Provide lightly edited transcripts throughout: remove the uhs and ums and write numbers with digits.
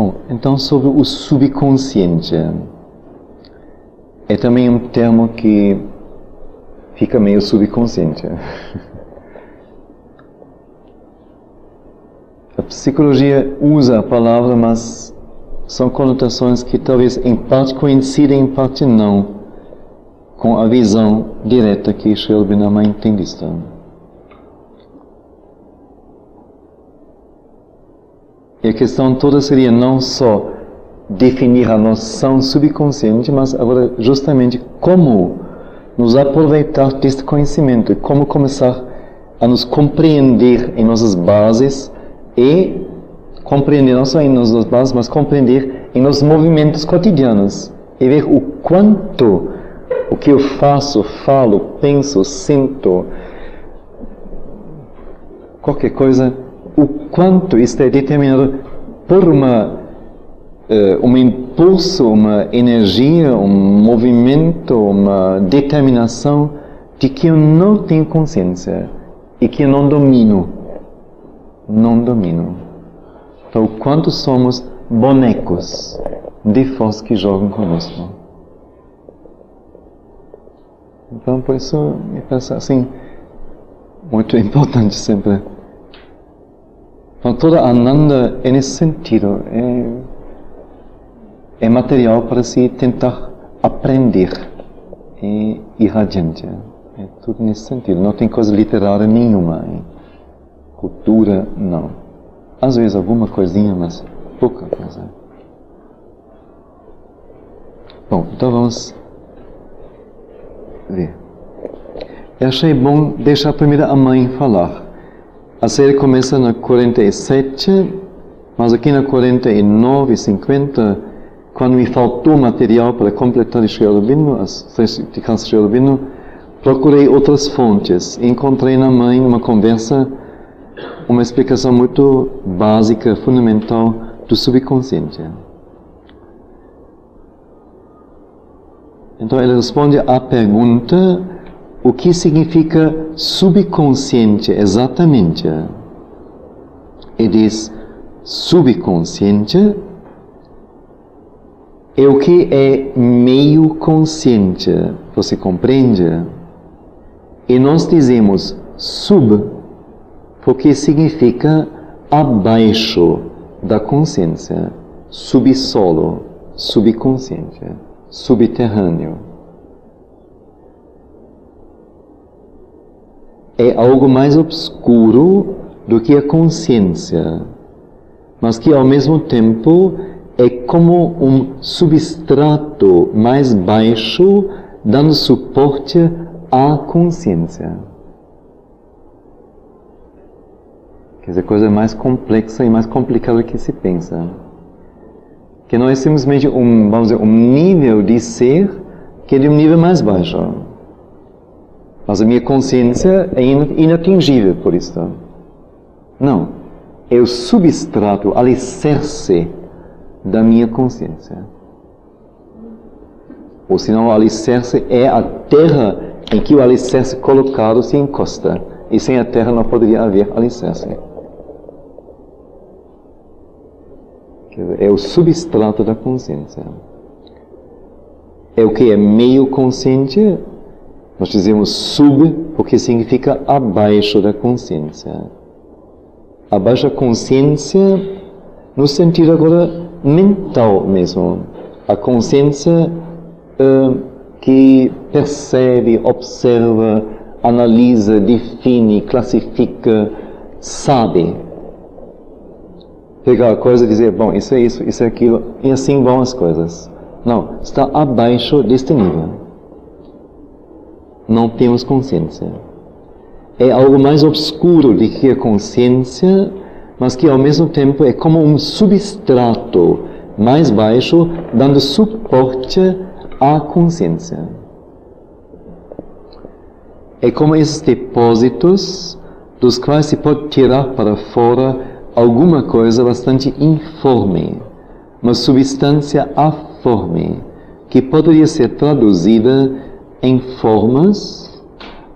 Bom, então sobre o subconsciente. É também um termo que fica meio subconsciente. A psicologia usa a palavra, mas são conotações que talvez em parte coincidem, em parte não, com a visão direta que Sri Aurobindo tem visto. E a questão toda seria não só definir a noção subconsciente, mas agora justamente como nos aproveitar deste conhecimento, como começar a nos compreender em nossas bases e compreender não só em nossas bases, mas compreender em nossos movimentos cotidianos e ver o quanto o que eu faço, falo, penso, sinto, qualquer coisa, o quanto isto é determinado por um impulso, uma energia, um movimento, uma determinação de que eu não tenho consciência e que eu não domino. Não domino. Então, o quanto somos bonecos de força que jogam conosco. Então, por isso, me parece assim, muito importante sempre. Então, toda a Ananda é nesse sentido, é material para se tentar aprender e ir adiante. É tudo nesse sentido, não tem coisa literária nenhuma, cultura, não. Às vezes alguma coisinha, mas pouca coisa. Bom, então vamos ver. Eu achei bom deixar primeiro a mãe falar. A série começa na 47, mas aqui na 49 e 50, quando me faltou material para completar Sri Aurobindo, as três de Sri Aurobindo, procurei outras fontes. Encontrei na mãe, numa conversa, uma explicação muito básica, fundamental do subconsciente. Então ele responde à pergunta: o que significa subconsciente exatamente? E diz: subconsciente é o que é meio consciente, você compreende? E nós dizemos sub porque significa abaixo da consciência, subsolo, subconsciente, subterrâneo. É algo mais obscuro do que a consciência, mas que ao mesmo tempo é como um substrato mais baixo, dando suporte à consciência. Quer dizer, coisa mais complexa e mais complicada do que se pensa. Que não é simplesmente vamos dizer, um nível de ser que é de um nível mais baixo. Mas a minha consciência é inatingível por isso. Não. É o substrato, o alicerce da minha consciência. Ou senão o alicerce é a terra em que o alicerce colocado se encosta. E sem a terra não poderia haver alicerce. É o substrato da consciência. É o que é meio consciente. Nós dizemos sub porque significa abaixo da consciência. Abaixo da consciência no sentido agora mental mesmo. A consciência que percebe, observa, analisa, define, classifica, sabe. Pegar a coisa e dizer, bom, isso é isso, isso é aquilo, e assim vão as coisas. Não, está abaixo deste nível. Não temos consciência. É algo mais obscuro do que a consciência, mas que ao mesmo tempo é como um substrato mais baixo, dando suporte à consciência. É como esses depósitos dos quais se pode tirar para fora alguma coisa bastante informe, uma substância aforme, que poderia ser traduzida em formas,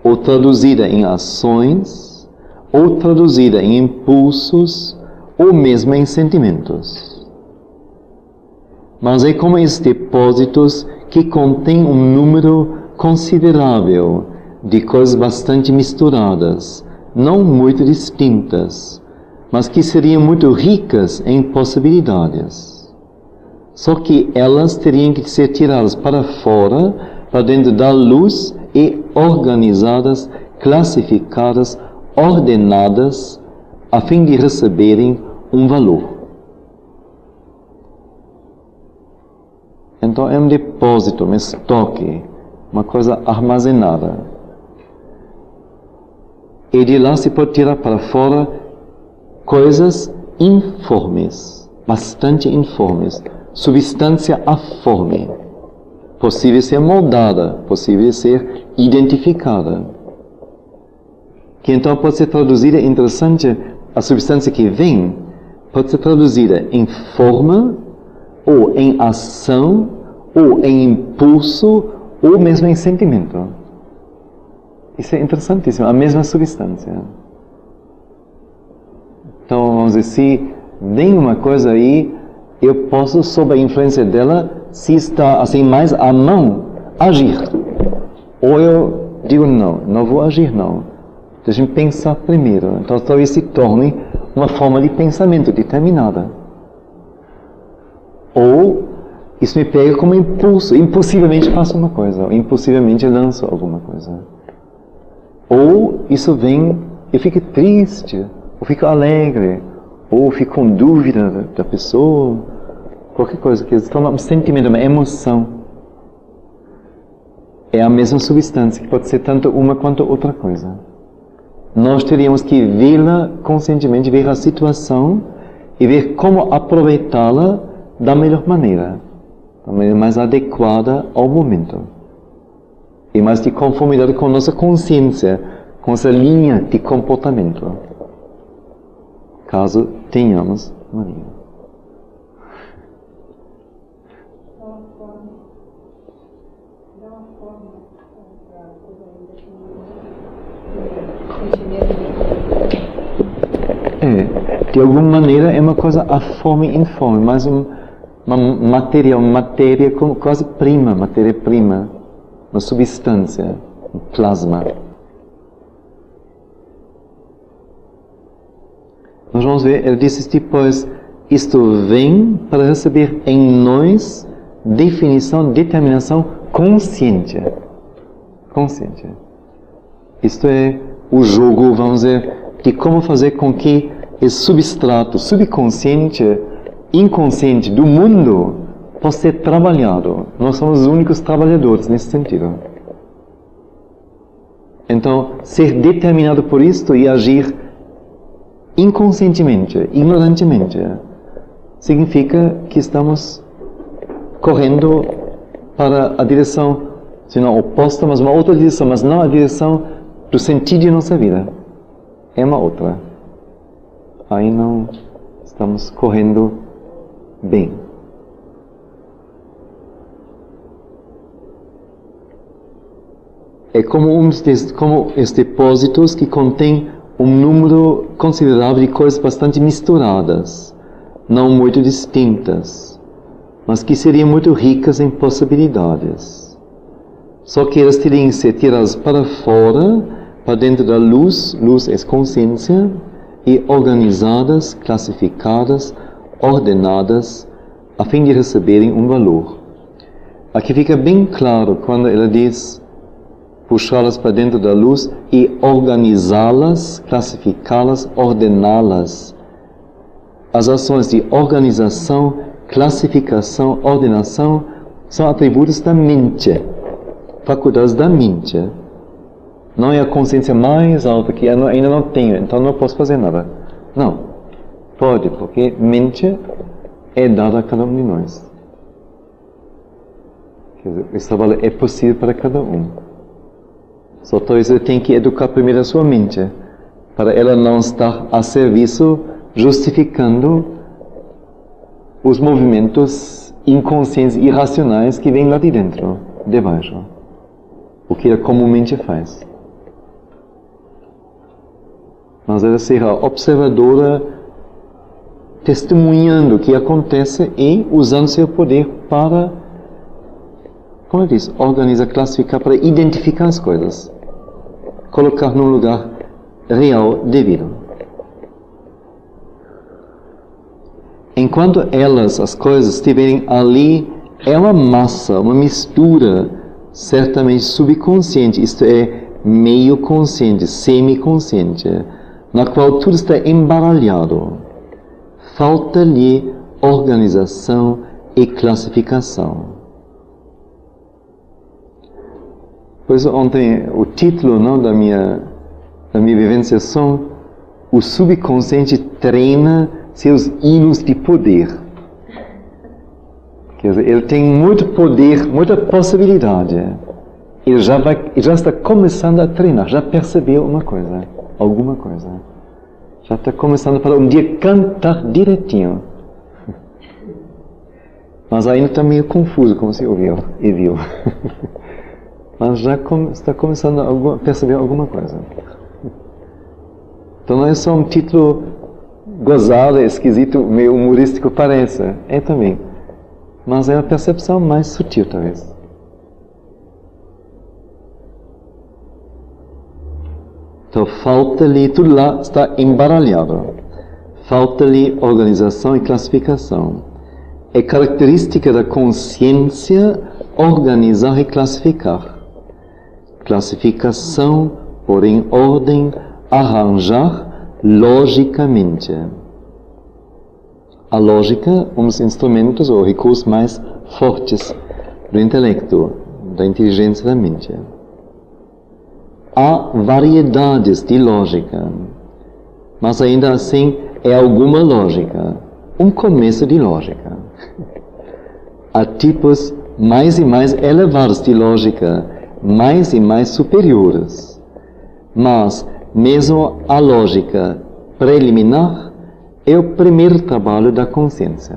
ou traduzida em ações, ou traduzida em impulsos, ou mesmo em sentimentos. mas é como esses depósitos que contêm um número considerável de coisas bastante misturadas, não muito distintas, mas que seriam muito ricas em possibilidades. Só que elas teriam que ser tiradas para fora, para dentro da luz e organizadas, classificadas, ordenadas, a fim de receberem um valor. Então é um depósito, um estoque, uma coisa armazenada. E de lá se pode tirar para fora coisas informes, bastante informes, substância aforme, possível de ser moldada, possível de ser identificada. Que então pode ser traduzida, interessante, a substância que vem pode ser traduzida em forma, ou em ação, ou em impulso, ou mesmo em sentimento. Isso é interessantíssimo, a mesma substância. Então, vamos dizer, se vem uma coisa aí, eu posso, sob a influência dela, se está assim mais à mão, agir. Ou eu digo, não vou agir, não. Deixa-me pensar primeiro. Então, talvez se torne uma forma de pensamento determinada. Ou isso me pega como impulso, impulsivamente faço uma coisa, ou impulsivamente lanço alguma coisa. Ou isso vem, eu fico triste, ou fico alegre, ou fico com dúvida da pessoa, qualquer coisa, que toma um sentimento, uma emoção. É a mesma substância, que pode ser tanto uma quanto outra coisa. Nós teríamos que vê-la conscientemente, ver a situação e ver como aproveitá-la da melhor maneira, da maneira mais adequada ao momento. E mais de conformidade com nossa consciência, com essa linha de comportamento, caso tenhamos mania. De alguma maneira é uma coisa aforme e informe, mas uma matéria como quase prima, matéria-prima, uma substância, um plasma. Nós vamos ver, ele disse depois, isto vem para receber em nós definição, determinação consciente. Consciente. Isto é o jogo, vamos dizer, de como fazer com que esse substrato subconsciente, inconsciente do mundo possa ser trabalhado. Nós somos os únicos trabalhadores nesse sentido. Então, ser determinado por isto e agir inconscientemente, ignorantemente, significa que estamos correndo para a direção, se não oposta, mas uma outra direção, mas não a direção do sentido de nossa vida. É uma outra. Aí não estamos correndo bem. É como os depósitos que contêm um número considerável de coisas bastante misturadas, não muito distintas, mas que seriam muito ricas em possibilidades. Só que elas teriam que ser tiradas para fora, para dentro da luz é consciência, e organizadas, classificadas, ordenadas, a fim de receberem um valor. Aqui fica bem claro quando ela diz puxá-las para dentro da luz e organizá-las, classificá-las, ordená-las. As ações de organização, classificação, ordenação são atributos da mente, faculdades da mente. Não é a consciência mais alta que eu ainda não tenho, então não posso fazer nada. Não, pode, porque mente é dada a cada um de nós. Quer dizer, esse trabalho é possível para cada um. Só talvez você tem que educar primeiro a sua mente, para ela não estar a serviço, justificando os movimentos inconscientes, irracionais que vêm lá de dentro, de baixo. O que ela comumente faz. Mas ela será observadora testemunhando o que acontece e usando seu poder para, como eu disse, organizar, classificar, para identificar as coisas, colocar no lugar real devido. Enquanto as coisas estiverem ali, é uma massa, uma mistura, certamente subconsciente, isto é, meio consciente, semiconsciente, na qual tudo está embaralhado. Falta-lhe organização e classificação. Por isso, ontem, o título da minha vivenciação, o subconsciente treina seus hinos de poder. Quer dizer, ele tem muito poder, muita possibilidade. Ele já está começando a treinar, já percebeu alguma coisa. Já está começando para um dia cantar direitinho. Mas ainda está meio confuso, como se ouviu e viu. Mas já está começando a perceber alguma coisa. Então não é só um título gozado, esquisito, meio humorístico, parece. É também. Mas é a percepção mais sutil, talvez. Então, falta-lhe, tudo lá está embaralhado. Falta-lhe organização e classificação. É característica da consciência organizar e classificar. Classificação, pôr em ordem, arranjar logicamente. A lógica, um dos instrumentos ou recursos mais fortes do intelecto, da inteligência da mente. Há variedades de lógica, mas ainda assim é alguma lógica, um começo de lógica. Há tipos mais e mais elevados de lógica, mais e mais superiores. Mas mesmo a lógica preliminar é o primeiro trabalho da consciência.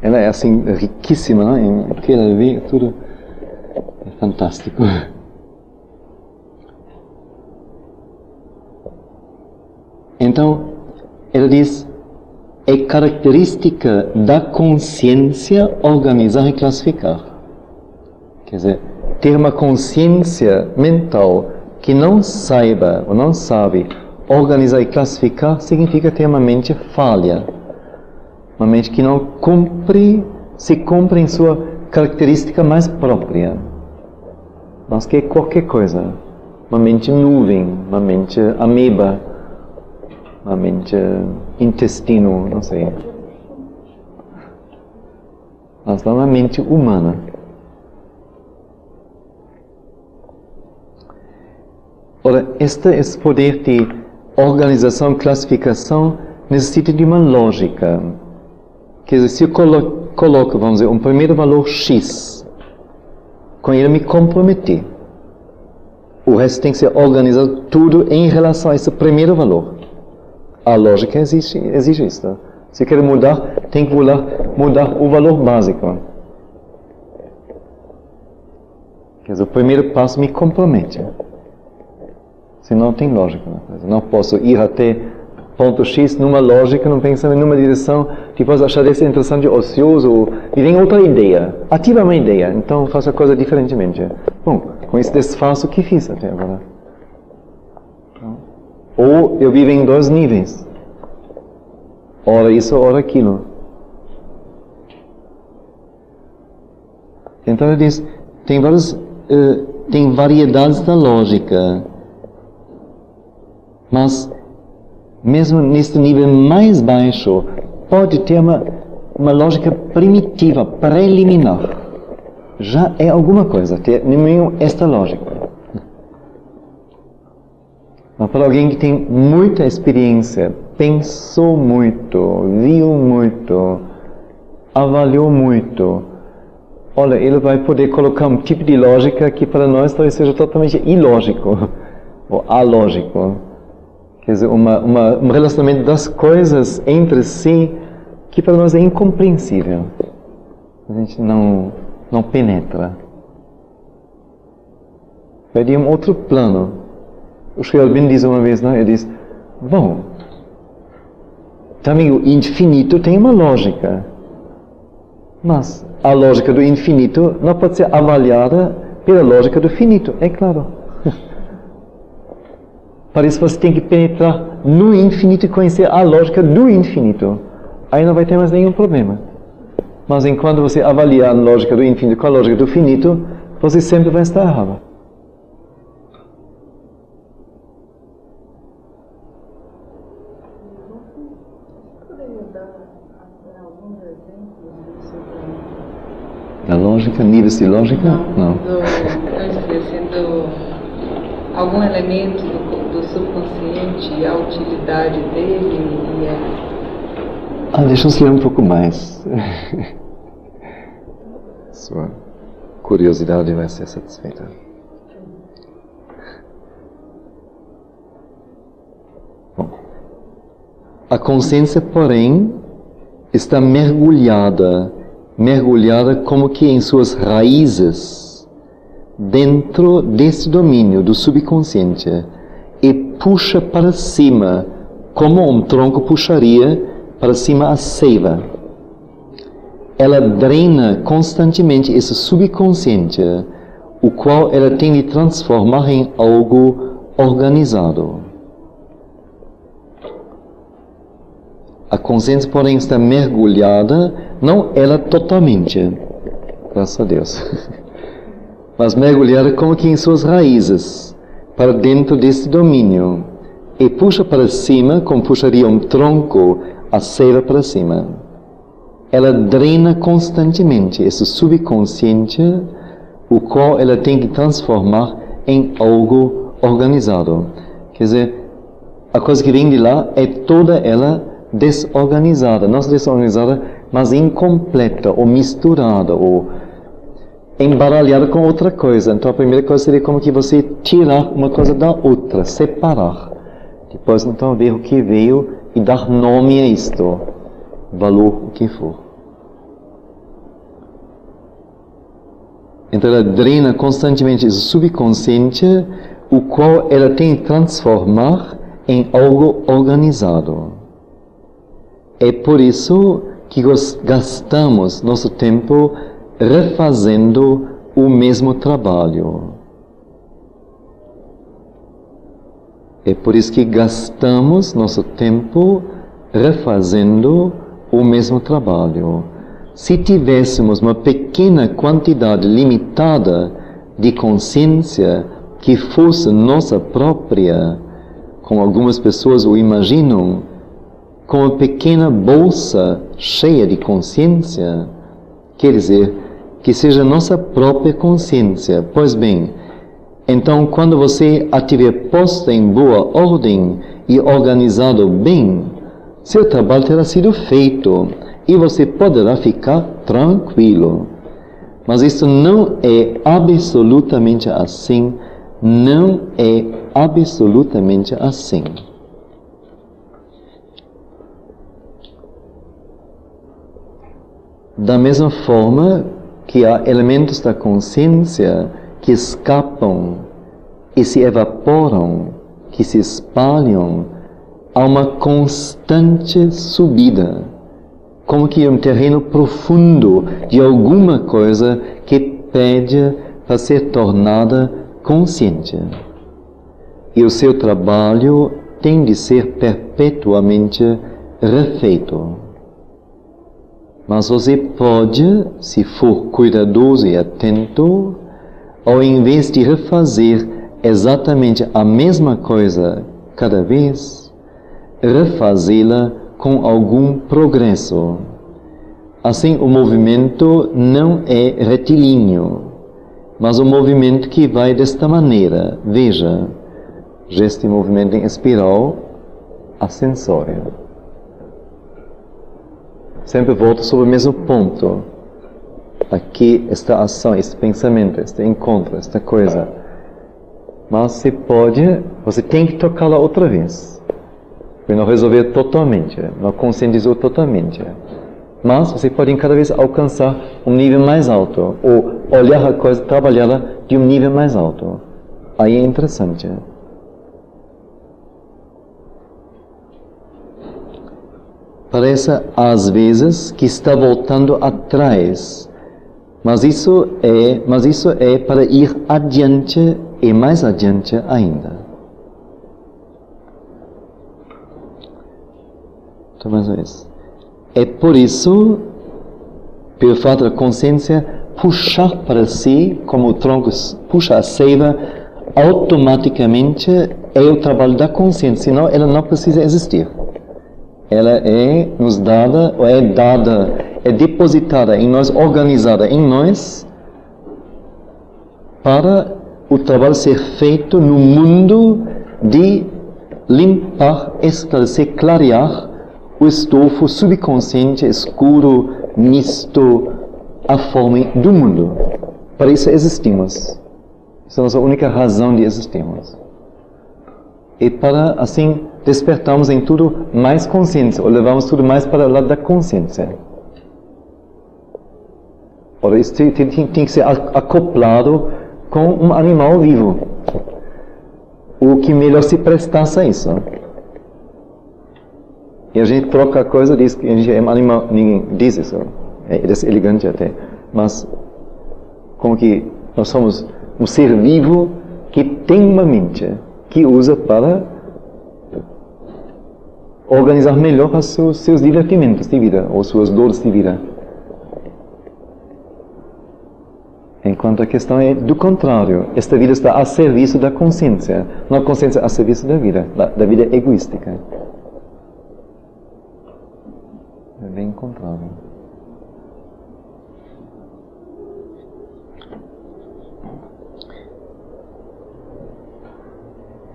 Ela é assim riquíssima, né? Em que ela vê tudo. É fantástico. Então, ela diz, é característica da consciência organizar e classificar. Quer dizer, ter uma consciência mental que não saiba ou não sabe organizar e classificar significa ter uma mente falha. Uma mente que não se cumpre em sua característica mais própria. Mas que é qualquer coisa. Uma mente nuvem, uma mente ameba, uma mente intestino, não sei. Mas não é uma mente humana. Ora, esse poder de organização e classificação necessita de uma lógica. Quer dizer, se eu coloco, vamos dizer, um primeiro valor X, com ele me comprometi. O resto tem que ser organizado tudo em relação a esse primeiro valor. A lógica exige isso. Se eu quero mudar, tem que mudar o valor básico. Quer dizer, o primeiro passo me compromete. Senão tem lógica na coisa. Não posso ir até ponto X numa lógica, não pensando em uma direção, depois achar isso interessante, ocioso, e vem outra ideia. Ativa uma ideia, então faço a coisa diferentemente. Bom, com esse desfaço, o que fiz até agora? Ou eu vivo em dois níveis. Ora isso, ora aquilo. Então ele diz, tem variedades da lógica. Mas, mesmo neste nível mais baixo, pode ter uma lógica primitiva, preliminar. Já é alguma coisa, ter no mínimo esta lógica. Mas para alguém que tem muita experiência, pensou muito, viu muito, avaliou muito, olha, ele vai poder colocar um tipo de lógica que para nós talvez seja totalmente ilógico, ou alógico. Quer dizer, um relacionamento das coisas entre si que para nós é incompreensível. A gente não penetra. Vai de um outro plano. O Sri Aurobindo diz uma vez, não? Ele diz, bom, Também o infinito tem uma lógica. Mas a lógica do infinito não pode ser avaliada pela lógica do finito, é claro. Para isso você tem que penetrar no infinito e conhecer a lógica do infinito. Aí não vai ter mais nenhum problema. Mas enquanto você avaliar a lógica do infinito com a lógica do finito, você sempre vai estar errado. Da lógica, níveis de lógica? Não. Algum elemento do subconsciente, a utilidade dele deixa eu ler um pouco mais. Sua curiosidade vai ser satisfeita. Bom. A consciência, porém, está mergulhada como que em suas raízes, dentro desse domínio do subconsciente, e puxa para cima, como um tronco puxaria para cima a seiva. Ela drena constantemente esse subconsciente, o qual ela tem de transformar em algo organizado. A consciência, porém, está mergulhada, não ela totalmente, graças a Deus, mas mergulhada como que em suas raízes, para dentro desse domínio, e puxa para cima, como puxaria um tronco, a seiva para cima. Ela drena constantemente esse subconsciente, o qual ela tem que transformar em algo organizado. Quer dizer, a coisa que vem de lá é toda ela desorganizada, não desorganizada, mas incompleta, ou misturada, ou embaralhada com outra coisa. Então a primeira coisa seria como que você tirar uma coisa da outra, separar. Depois então ver o que veio e dar nome a isto, valor, o que for. Então ela drena constantemente esse subconsciente, o qual ela tem que transformar em algo organizado. É por isso que gastamos nosso tempo refazendo o mesmo trabalho. É por isso que gastamos nosso tempo refazendo o mesmo trabalho. Se tivéssemos uma pequena quantidade limitada de consciência que fosse nossa própria, como algumas pessoas o imaginam, com uma pequena bolsa cheia de consciência, quer dizer, que seja nossa própria consciência. Pois bem, então quando você a tiver posta em boa ordem e organizado bem, seu trabalho terá sido feito e você poderá ficar tranquilo. Mas isso não é absolutamente assim, não é absolutamente assim. Da mesma forma que há elementos da consciência que escapam e se evaporam, que se espalham, há uma constante subida, como que um terreno profundo de alguma coisa que pede para ser tornada consciente. E o seu trabalho tem de ser perpetuamente refeito. Mas você pode, se for cuidadoso e atento, ao invés de refazer exatamente a mesma coisa cada vez, refazê-la com algum progresso. Assim, o movimento não é retilíneo, mas um movimento que vai desta maneira. Veja, gesto de movimento em espiral ascensório. Sempre volta sobre o mesmo ponto. Aqui esta ação, este pensamento, este encontro, esta coisa. Mas você tem que tocá-la outra vez. Para não resolver totalmente, não conscientizou totalmente. Mas você pode cada vez alcançar um nível mais alto, ou olhar a coisa, trabalhá-la de um nível mais alto. Aí é interessante. parece às vezes que está voltando atrás, mas isso é para ir adiante e mais adiante ainda. Então, mais uma vez. É por isso, pelo fato da consciência puxar para si, como o tronco puxa a seiva, automaticamente é o trabalho da consciência, senão ela não precisa existir. Ela é nos dada, ou é dada, é depositada em nós, organizada em nós, para o trabalho ser feito no mundo de limpar, esclarecer, clarear o estofo subconsciente, escuro, misto, a forma do mundo. Para isso existimos. Essa é a nossa única razão de existirmos. E para, assim, despertarmos em tudo mais consciência, ou levamos tudo mais para o lado da consciência. Ora, isso tem que ser acoplado com um animal vivo. O que melhor se prestasse a isso. E a gente troca a coisa, diz que a gente é um animal, ninguém diz isso. É elegante até. Mas, como que nós somos um ser vivo que tem uma mente, que usa para organizar melhor os seus divertimentos de vida, ou suas dores de vida. Enquanto a questão é do contrário. Esta vida está a serviço da consciência, não a consciência a serviço da vida egoística. É bem contrário.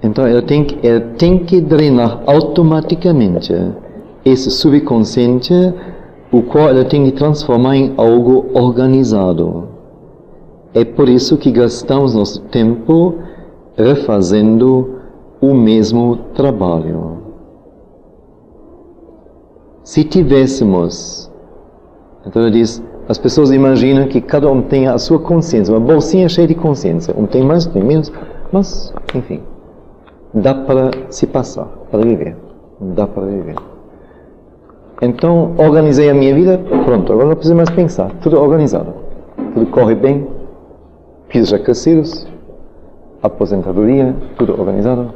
Então, ela tem que drenar automaticamente esse subconsciente, o qual ela tem que transformar em algo organizado. É por isso que gastamos nosso tempo refazendo o mesmo trabalho. Se tivéssemos, então ela diz, as pessoas imaginam que cada um tem a sua consciência, uma bolsinha cheia de consciência, um tem mais, um tem menos, mas, enfim. Dá para se passar, para viver. Dá para viver. Então, organizei a minha vida, pronto, agora não preciso mais pensar. Tudo organizado. Tudo corre bem. Filhos já crescidos. Aposentadoria, tudo organizado.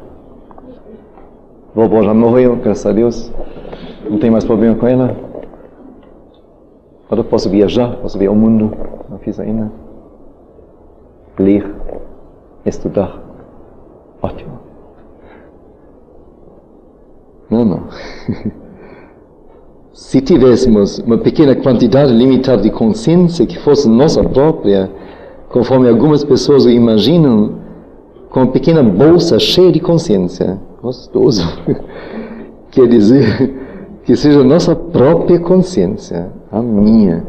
Vovó já morreu, graças a Deus. Não tem mais problema com ela. Agora posso viajar, posso ver o mundo. Não fiz ainda. Ler, estudar. Ótimo. Não. Se tivéssemos uma pequena quantidade limitada de consciência que fosse nossa própria, conforme algumas pessoas o imaginam, com uma pequena bolsa cheia de consciência, gostoso, quer dizer que seja nossa própria consciência, a minha.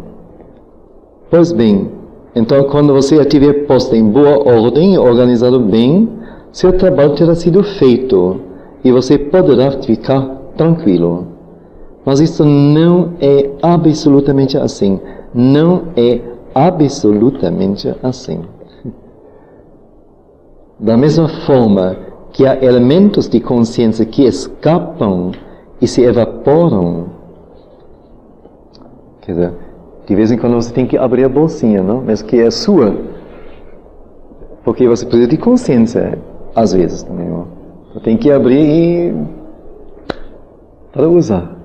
Pois bem, então quando você a tiver posta em boa ordem, organizado bem, seu trabalho terá sido feito. E você poderá ficar tranquilo. Mas isso não é absolutamente assim. Não é absolutamente assim. Da mesma forma que há elementos de consciência que escapam e se evaporam. Quer dizer, de vez em quando você tem que abrir a bolsinha, não? Mesmo que é sua. Porque você precisa de consciência, às vezes também, não? Tem que abrir para usar.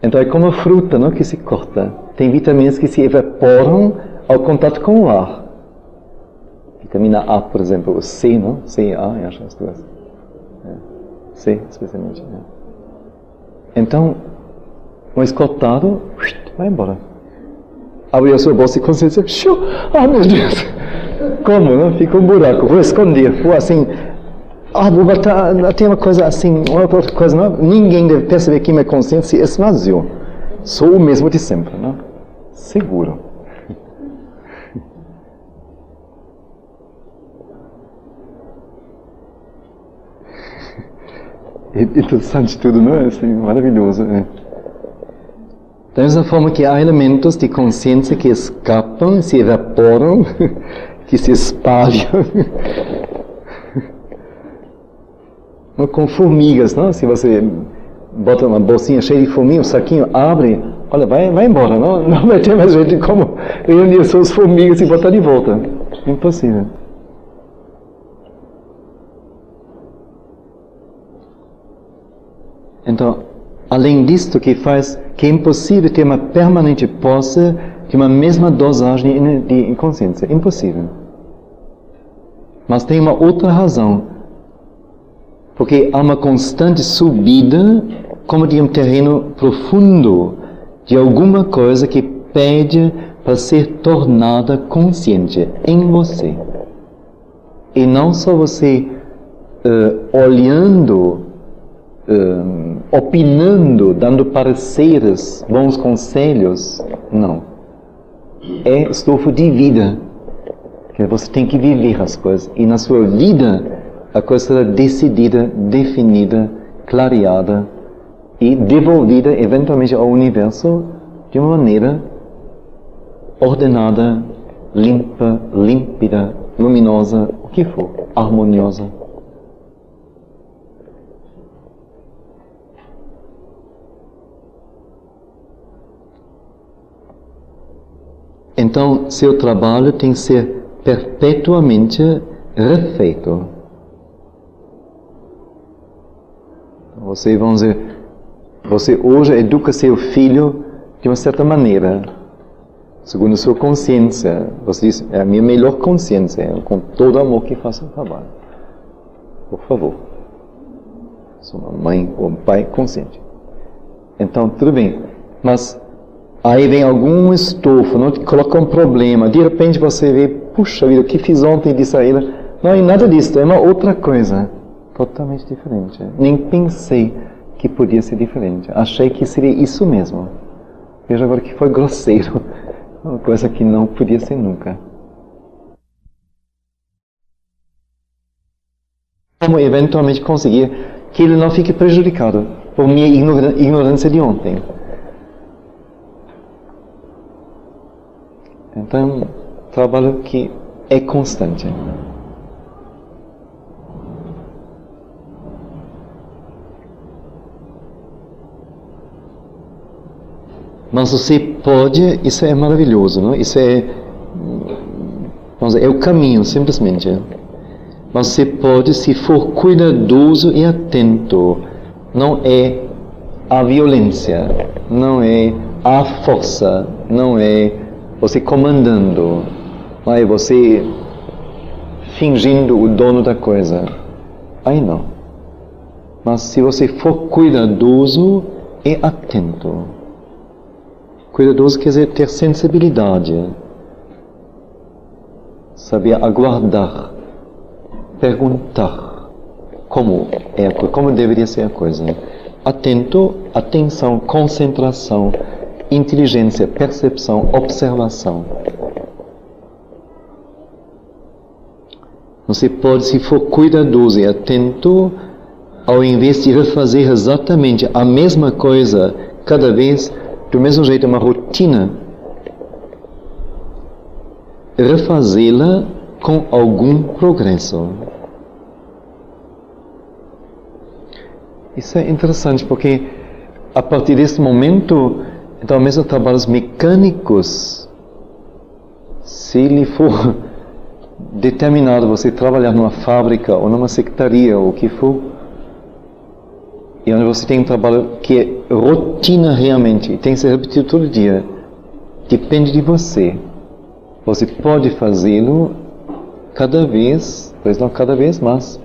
Então é como a fruta, não, que se corta. Tem vitaminas que se evaporam ao contato com o ar. Vitamina A, por exemplo, o C, não? C e A, eu acho as duas. C, especialmente. Então, um escotado, vai embora. Abre a sua bolsa e consciência, meu Deus! Como, não? Fica um buraco, vou esconder, vou assim... vou botar, tem uma coisa assim, uma outra coisa, não? Ninguém deve perceber que minha consciência se esvaziou. Sou o mesmo de sempre, não? Seguro. Interessante tudo, não é? Assim, maravilhoso. É. Da mesma forma que há elementos de consciência que escapam, se evaporam, que se espalham. Com formigas, não? Se você bota uma bolsinha cheia de formiga, um saquinho, abre, olha, vai embora, não vai ter mais jeito de como reunir suas formigas e botar de volta. Impossível. Então, além disto que é impossível ter uma permanente posse de uma mesma dosagem de inconsciência. Impossível. Mas tem uma outra razão. Porque há uma constante subida, como de um terreno profundo, de alguma coisa que pede para ser tornada consciente em você. E não só você olhando, opinando, dando pareceres, bons conselhos. Não. É estofo de vida. Que você tem que viver as coisas. E na sua vida, a coisa será decidida, definida, clareada e devolvida eventualmente ao universo de uma maneira ordenada, limpa, límpida, luminosa, o que for, harmoniosa. Então, seu trabalho tem que ser perpetuamente refeito. Você, vamos dizer, você hoje educa seu filho de uma certa maneira, segundo a sua consciência. Você diz, é a minha melhor consciência, com todo amor que faço o trabalho. Por favor. Sou uma mãe ou um pai consciente. Então, tudo bem. Mas aí vem algum estofo, não te coloca um problema. De repente você vê, puxa vida, o que fiz ontem de saída? Não é nada disso, é uma outra coisa. Totalmente diferente. Nem pensei que podia ser diferente. Achei que seria isso mesmo. Veja agora que foi grosseiro. Uma coisa que não podia ser nunca. Como eventualmente conseguir que ele não fique prejudicado por minha ignorância de ontem. Então, trabalho que é constante. Mas você pode, isso é maravilhoso, não? Isso é, vamos dizer, é o caminho, simplesmente. Mas você pode, se for cuidadoso e atento, não é a violência, não é a força, não é você comandando, não é você fingindo o dono da coisa. Aí não. Mas se você for cuidadoso e atento. Cuidadoso quer dizer ter sensibilidade, saber aguardar, perguntar como é a coisa, como deveria ser a coisa. Atento, atenção, concentração, inteligência, percepção, observação. Você pode, se for cuidadoso e atento, ao invés de refazer exatamente a mesma coisa cada vez, do mesmo jeito, uma rotina, refazê-la com algum progresso. Isso é interessante, porque a partir desse momento, então mesmo trabalhos mecânicos, se lhe for determinado você trabalhar numa fábrica ou numa secretaria ou o que for, e onde você tem um trabalho que é rotina realmente, tem que ser repetido todo dia, depende de você. Você pode fazê-lo cada vez, pois não cada vez mais,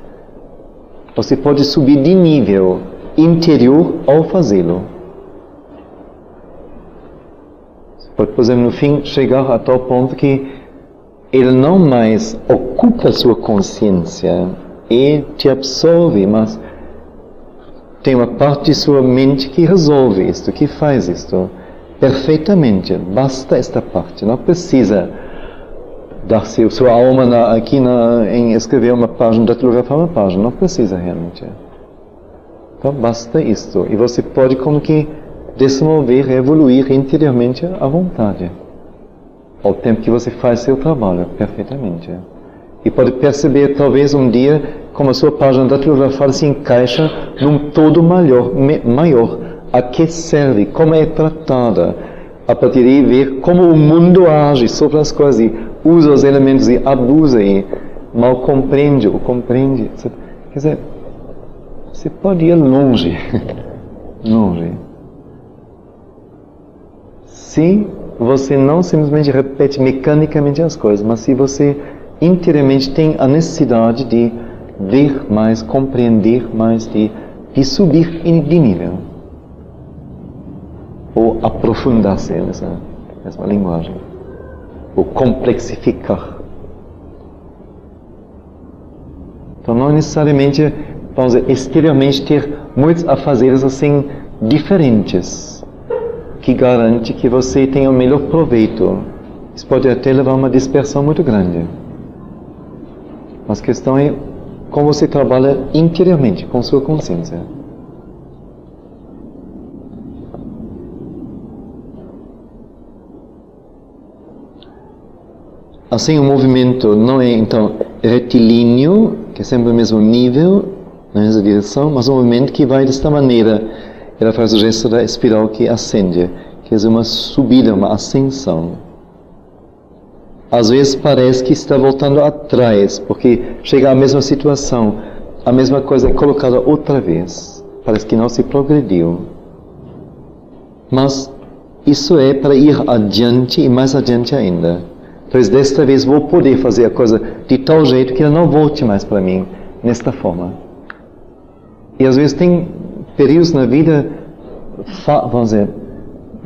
você pode subir de nível interior ao fazê-lo. Você pode, por exemplo, no fim, chegar a tal ponto que ele não mais ocupa sua consciência e te absorve, mas tem uma parte de sua mente que resolve isto, que faz isto perfeitamente. Basta esta parte. Não precisa dar sua alma em escrever uma página, datilografar uma página. Não precisa realmente. Então basta isto. E você pode como que desenvolver, evoluir interiormente à vontade. Ao tempo que você faz seu trabalho perfeitamente. E pode perceber talvez um dia como a sua página datilografada se encaixa num todo maior. A que serve, como é tratada, a partir daí ver como o mundo age sobre as coisas, e usa os elementos e abusa e mal compreende ou compreende, etc. Quer dizer, você pode ir longe, longe. Se você não simplesmente repete mecanicamente as coisas, mas se você interiormente tem a necessidade de ver mais, compreender mais, de subir de nível. Ou aprofundar-se nessa mesma linguagem. Ou complexificar. Então não necessariamente, vamos dizer, exteriormente ter muitos afazeres assim diferentes, que garante que você tenha o melhor proveito. Isso pode até levar a uma dispersão muito grande. Mas a questão é como você trabalha interiormente, com sua consciência. Assim, o movimento não é, então, retilíneo, que é sempre o mesmo nível, na mesma direção, mas um movimento que vai desta maneira. Ela faz o gesto da espiral que ascende, que é uma subida, uma ascensão. Às vezes parece que está voltando atrás, porque chega à mesma situação, a mesma coisa é colocada outra vez. Parece que não se progrediu. Mas isso é para ir adiante e mais adiante ainda. Então, desta vez vou poder fazer a coisa de tal jeito que ela não volte mais para mim, nesta forma. E às vezes tem períodos na vida, vamos dizer,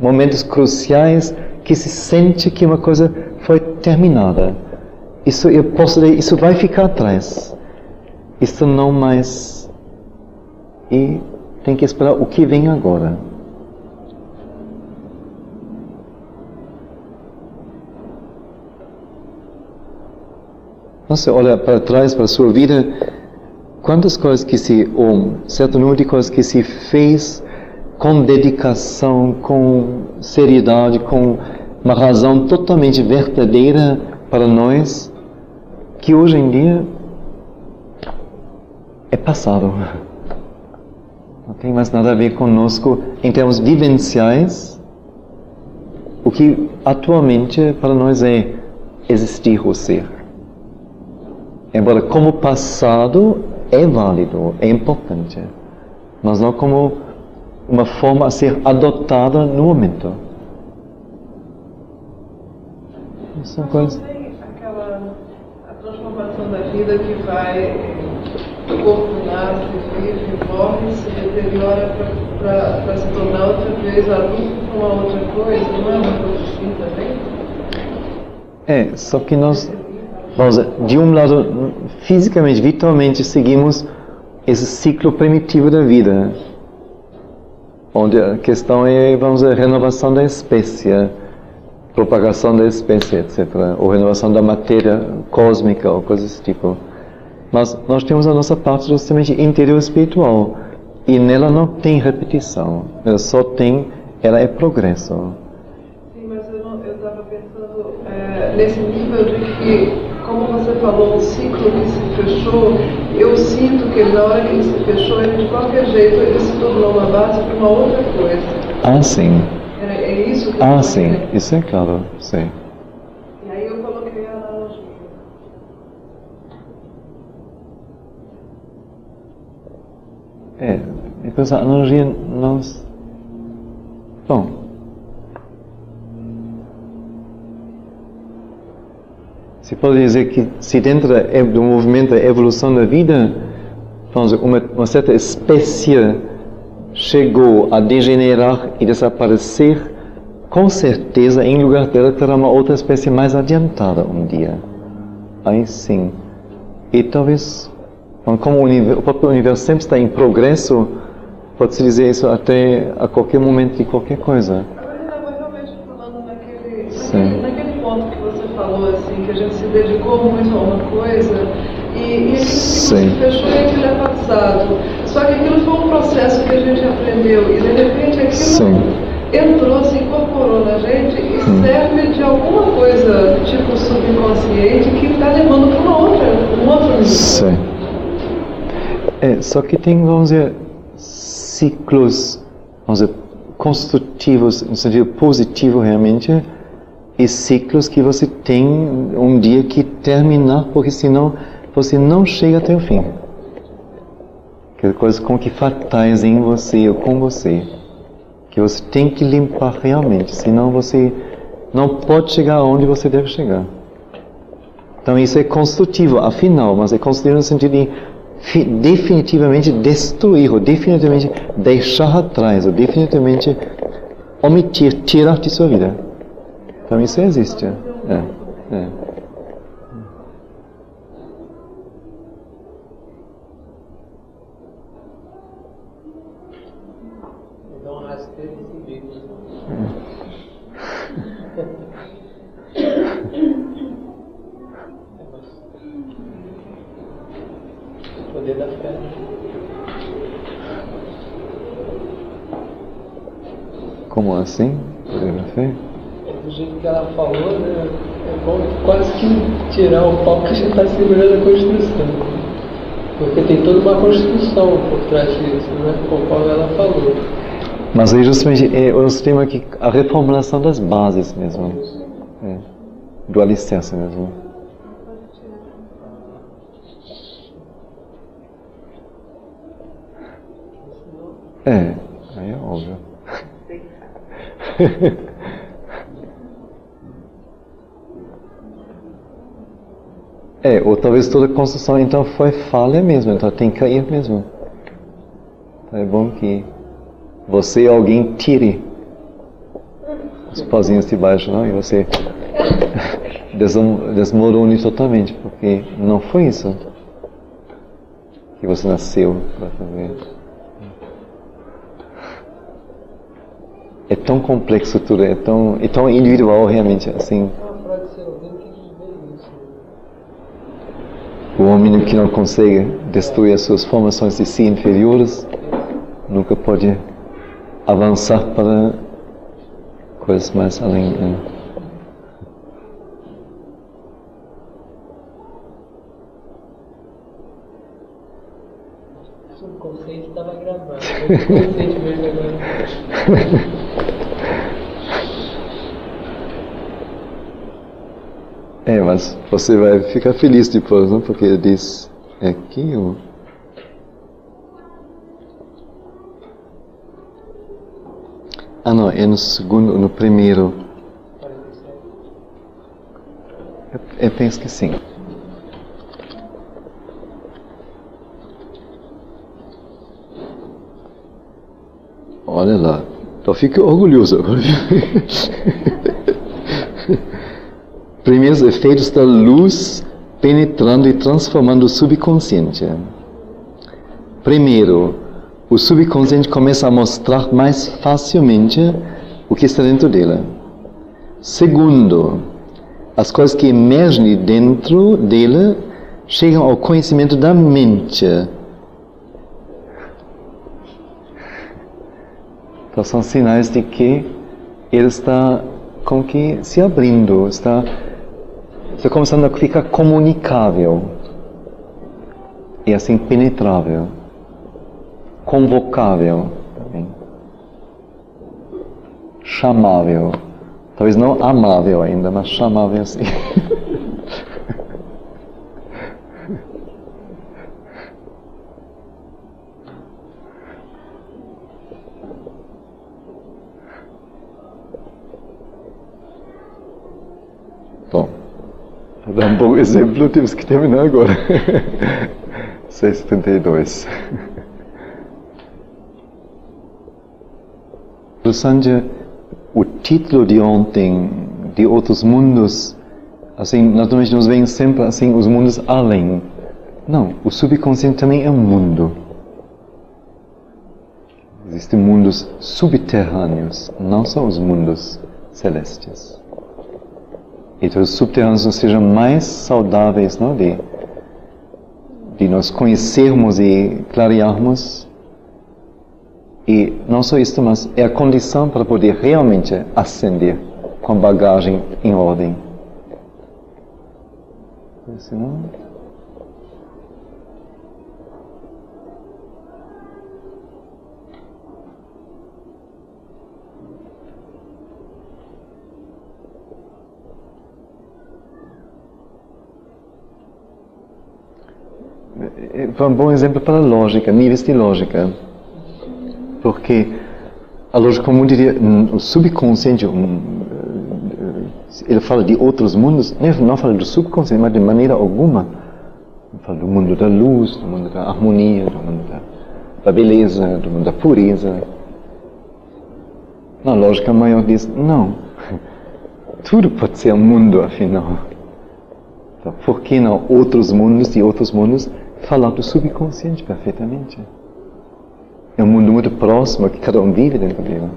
momentos cruciais que se sente que uma coisa foi terminada. Isso vai ficar atrás. Isso não mais. E tem que esperar o que vem agora. Você olha para trás, para a sua vida, quantas coisas certo número de coisas que se fez com dedicação, com seriedade, com uma razão totalmente verdadeira para nós, que hoje em dia é passado. Não tem mais nada a ver conosco em termos vivenciais. O que atualmente para nós é existir ou ser. Embora como passado é válido, é importante, mas não como uma forma a ser adotada no momento. São coisas. A transformação da vida que vai, o corpo nasce, vive, morre, se deteriora para se tornar outra vez adulto com uma outra coisa, não é uma coisa assim também? É, só que nós, vamos dizer, de um lado, fisicamente, vitalmente, seguimos esse ciclo primitivo da vida, onde a questão é, vamos dizer, renovação da espécie, propagação da espécie, etc., ou renovação da matéria cósmica, ou coisas desse tipo. Mas nós temos a nossa parte justamente interior espiritual, e nela não tem repetição, ela é progresso. Sim, mas eu estava pensando nesse nível de que, como você falou, um ciclo que se fechou, eu sinto que na hora que ele se fechou, ele, de qualquer jeito, ele se tornou uma base para uma outra coisa. Ah, sim. É isso que Ah, sim. Isso é claro, sim. E aí eu coloquei a analogia. Então a analogia não... Bom... Se pode dizer que se dentro do movimento da evolução da vida, uma certa espécie chegou a degenerar e desaparecer, com certeza em lugar dela terá uma outra espécie mais adiantada um dia. Aí sim. E talvez, como o próprio universo sempre está em progresso, pode-se dizer isso até a qualquer momento de qualquer coisa. Agora eu estava realmente falando naquele ponto que você falou, assim, que a gente se dedicou muito a uma coisa e aquilo se fechou e aquilo é passado. Só que aquilo foi um processo que a gente aprendeu e de repente aquilo entrou, se incorporou na gente e serve de alguma coisa tipo subconsciente que está levando para um outro nível. Sim. Só que tem, vamos dizer, ciclos, vamos dizer, construtivos, no sentido positivo realmente, e ciclos que você tem um dia que terminar, porque senão você não chega até o fim. Que coisas como que fatais em você ou com você, que você tem que limpar realmente, senão você não pode chegar onde você deve chegar. Então isso é construtivo, afinal, mas é construtivo no sentido de definitivamente destruir, ou definitivamente deixar atrás, ou definitivamente omitir, tirar de sua vida. Então isso existe. Então rasteiro esse bico. O poder da fé. Como assim? Poder da fé? Do jeito que ela falou, né? É bom quase que tirar o pau que a gente está segurando a construção. Porque tem toda uma construção por trás disso, né? Conforme ela falou. Mas aí justamente nós temos aqui a reformulação das bases mesmo. Do alicerce mesmo. Aí é óbvio. Ou talvez toda construção então foi falha mesmo, então tem que cair mesmo. Então é bom que você ou alguém tire os pauzinhos de baixo, não? E você desmorone totalmente, porque não foi isso que você nasceu para fazer. É tão complexo tudo, é tão individual realmente, assim. O homem que não consegue destruir as suas formações de si inferiores nunca pode avançar para coisas mais além. O subconsciente estava gravado. O subconsciente mesmo agora. Mas você vai ficar feliz depois, não? Porque ele diz, aqui o... não, é no segundo, no primeiro. Eu penso que sim. Olha lá, então fica orgulhoso agora. Primeiros efeitos da luz penetrando e transformando o subconsciente. Primeiro, o subconsciente começa a mostrar mais facilmente o que está dentro dele. Segundo, as coisas que emergem dentro dele chegam ao conhecimento da mente. Então são sinais de que ele está com que se abrindo, está começando a ficar comunicável e assim penetrável, convocável também, chamável, talvez não amável ainda, mas chamável assim. Bom, para dar um bom exemplo, temos que terminar agora. 6h32. Sanjay, o título de ontem, de outros mundos, assim, naturalmente nos vem sempre assim, os mundos além. Não, o subconsciente também é um mundo. Existem mundos subterrâneos, não só os mundos celestes. Então os subterrâneos sejam mais saudáveis, não? De nós conhecermos e clarearmos. E não só isso, mas é a condição para poder realmente ascender com bagagem em ordem. Senão... é um bom exemplo para a lógica, níveis de lógica. Porque a lógica comum diria, o subconsciente, ele fala de outros mundos, não fala do subconsciente, mas de maneira alguma. Fala do mundo da luz, do mundo da harmonia, do mundo da beleza, do mundo da pureza. Na lógica maior diz, não. Tudo pode ser um mundo, afinal. Então, por que não outros mundos e outros mundos falar do subconsciente perfeitamente? É um mundo muito próximo que cada um vive dentro dele.